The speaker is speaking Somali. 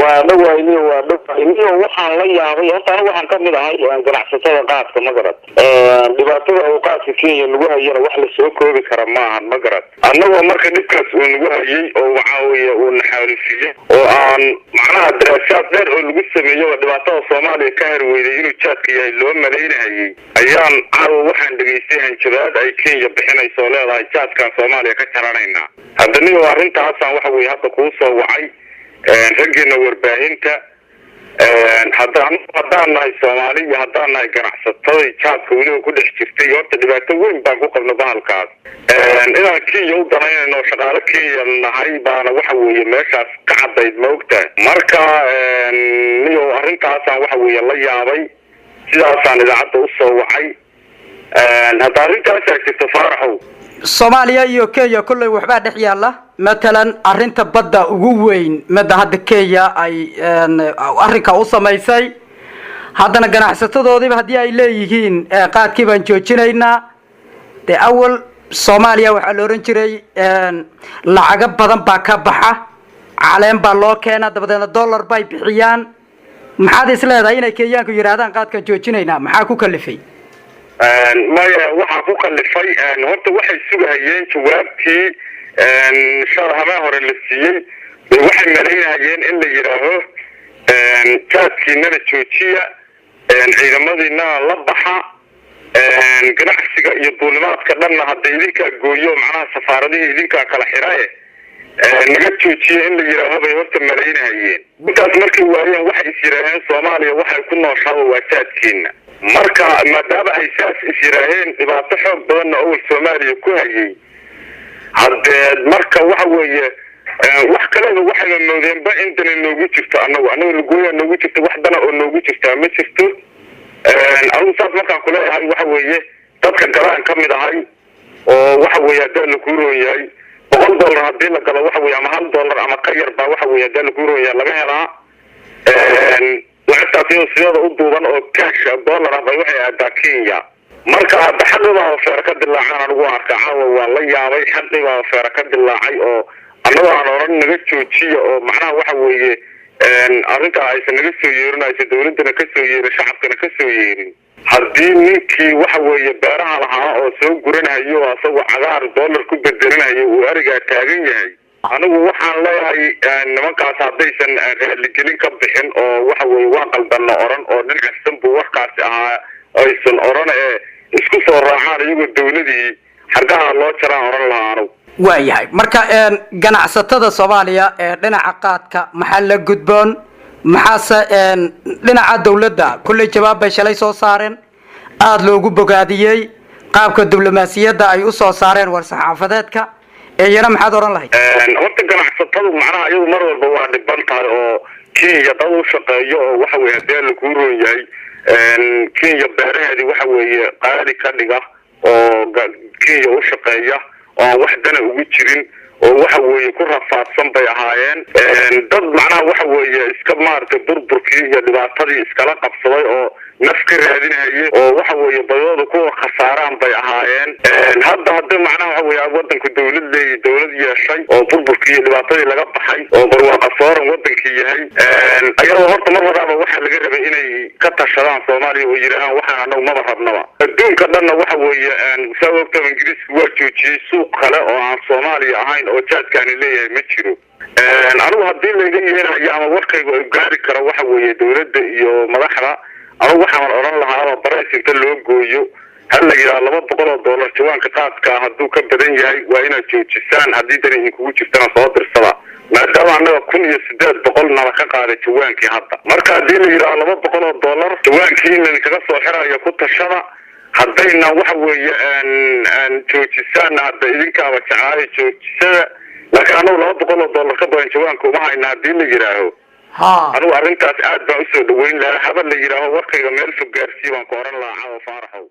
وأنا وحنا ليا وأنا وحنا كم ده هاي وأنا قناع ستة قاعد كمجرد دبعته أوقات كي نقولها يلا وحنا سوق بكرمها مجرد أنا ومركز نكرس ونقولها يي أو معاوية ونحاول فيه وأن معناها دراسات غير القصة مية دبعته الصومالي كهر ويدينو تشاتكي اللي هم ملايين هي أيام عاو وحنا دقيسين شباب أي كي يبحنا يسولي هاي تشات كان صومالي كشرانينا هذني وأنت أصلا وحوي هذا قوس وعي رجعنا ورباهنتا haddaan nahay Soomaaliya haddaan nahay ganacsatada jaadka weli ku dhex jirtay horta dhibaato weyn baan ku qabnaa bahalkaas inaan Kenya u danaynayno shaqaale Kenya nahay baana waxa weeye meeshaas ka cadayd ma ogtahay marka niyo arrintaas aan waxa weeye la yaabay sidaasaan idaacada u soo wacay hadda arrintaas ay jirto Faaraxow Soomaaliya iyo Kenya kulay waxba dhex yaala مثلا أرنت بدأ وين مدة هذا كيا أي أرنكا وصمايسي هذا نجنا ستة ذي بهدي إليهين قاد كيف نشوفيننا تأول سوماليا وحلورنشري لعجب بدن باكبحة علم بالله كنا بدنا $1 باي بحيان محادث لا داينا كيان كيرادان قاد كنشوفيننا محاكو كلفي ما وحاكو كلفي نهرت واحد سوى هيين شوابكي شهر ما هو اللي واحد ملايين هجين اللي يراهو كاتكي نانا تشوتشيا عيدا ماضينا لبحا قناحسيقا يدولمات كدنا هادا يدينكا قويو معناها سفاردي يدينكا كلا حراية نانا تشوتشيا اللي يراهو بيورت ملايين هجين بنتاس مركي واريان واحد يسيراهين صوماليا واحد كنا وشاو واساتكينا مركا ما دابا هيساس يسيراهين إبا تحوك بدنا أول صوماليا كوهيي هذا مركب وحوي وحكلنا وحنا نودين بقى عندنا نوجت أنا نقول نوجت وحدنا أو نوجت ما شفته أنا صار مركب كلها هاي وحوي تذكر كلام كم ده هاي وحوي ده نقوله ياي $1 هدينا كلا وحوي أما $1 أما كير بقى وحوي ده نقوله يا لما هلا وحتى في السيارة أدوبان أو كاش $1 هذا وحي ده كينيا marka xaqada feer ka dilaacay anigu waa caawa waa la yaabay xaqada feer ka dilaacay oo anagu aan oran naga joojiyo oo macnaha waxa weeye arrinta ay naga soo yeerinayso dawladana ka soo yeerin shacabkana ka soo yeerin hadii ninkii waxa weeye beeraha lahaa oo soo guranayo asagoo cagaar $1 ku bedelanayo uu ariga taagan yahay anigu waxaan leeyahay nimankaas hadaysan raaligelin ka bixin oo waxa weeye waa qaldan oran oo nin xasan buu warkaasi ahaa aysan oran isku soo raacaan iyagu dawladii xargaha loo jaraan oran lahaano waayahay marka ganacsatada Soomaaliya dhinaca qaadka maxaa la gudboon maxaase dhinaca dawladda kulli jawaab bay shalay soo saareen aad loogu bogaadiyay qaabka diblomaasiyadda ay u soo saareen war saxaafadeedka iyana maxaad oran lahayd horta ganacsatadu macnaha iyagu mar walba waa dhiban tahay oo Kenya dad u shaqeeyo oo waxa weeye hadii la ku roon yahay Kenya beeraheedii waxa weeye qaali ka dhiga oo Kenya u shaqeeya oo wax dana ugu jirin oo waxa weeye ku rafaadsan bay ahaayeen dad macnaha waxa weeye iska maartay burburkii iyo dhibaatadii iskala qabsaday oo naf ka raadinayay oo waxa weeye bayooda ku khasaaraan bay ahaayeen hadda macnaha waxa weeye wadanku dawlad yeeshay oo burburkii iyo dhibaatadii laga baxay oo barwaaqo sooran wadankii yahay ayadoo horta mar walba waxa laga rabay inay ka tashadaan Soomaaliya oo yiraahdaan waxaan anagu ma rabnaba adduunka dhanna waxa weeye sababta Ingiriisku waa joojiyay suuq kale oo aan Soomaaliya ahayn oo jaadkaani leeyahay ma jiro anigu hadii la iga yeerayo ama warkayga oo gaari karo waxa weeye dawladda iyo madaxda أنا waxaan oran lahaa barays inta loo gooyo hal la yiraahdo $200 jawaanka qaadka haduu ka badan yahay waa inaad joojisaan hadii tan in kugu jirtana soo dirsada maadaama anaga $1800 nala ka qaaday jawaankii hadda marka hadii la yiraahdo $200 jawaankii in kaga soo xirayo ku tashada hadayna waxa weeye aan joojisaan hadda idinka waa jacayl joojisada laakiin anagu $200 ka badan jawaanka uma hayna hadii la yiraahdo أنا أرنت أسعد بأسود وين لا حبل اللي يراها وقيل ملف الجارسي وانقارن لا عاو فارحو